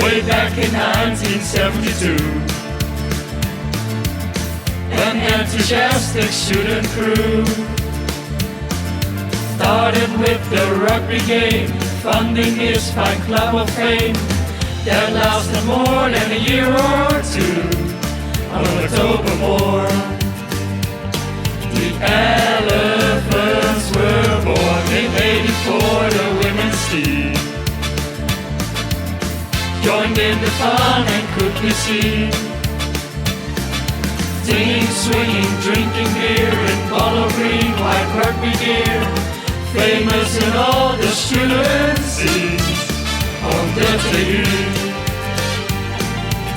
way back in 1972. An enthusiastic student crew started with the rugby game, funding his fine club of fame. That lasted more than a year or two. On October morn, the elephants were born. They made it for the women's team, joined in the fun and could be seen singing, swinging, drinking beer in bottle green, white rugby gear, famous in all the student scenes on the TV.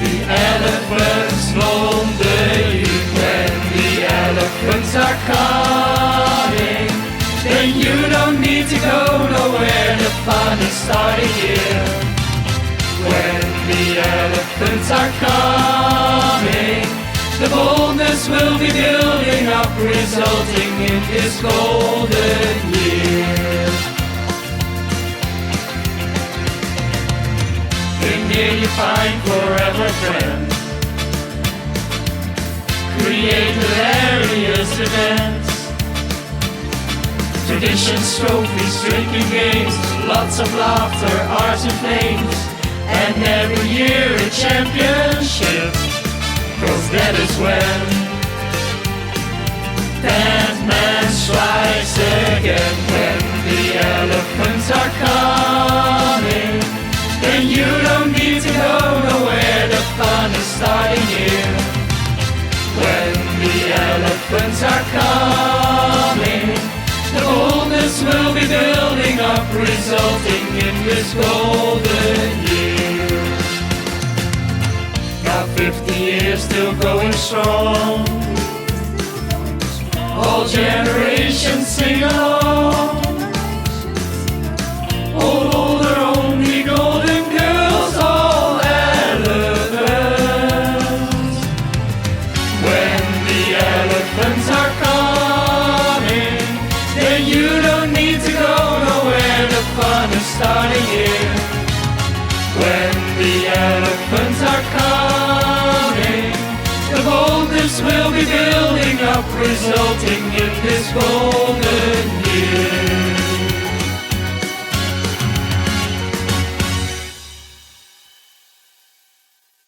The elephants blown the youth. When the elephants are coming, then you don't need to go nowhere. The fun is starting here. When the elephants are coming, the boldness will be building up, resulting in this golden year. In here you find forever friends, create hilarious events, traditions, trophies, drinking games, lots of laughter, arts and flames, and every year a championship. 'Cause that is when Batman strikes again. When the elephants are coming, then you don't need to go nowhere. The fun is starting here. When the elephants are coming, the boldness will be building up, resulting in this golden year. Now 50 years still going strong, all generations sing along. Older, only golden girls, all elephants. When the elephants are coming, then you don't need to go nowhere. The fun is starting here. When the elephants are coming, the boldness will be building up, resulting in this golden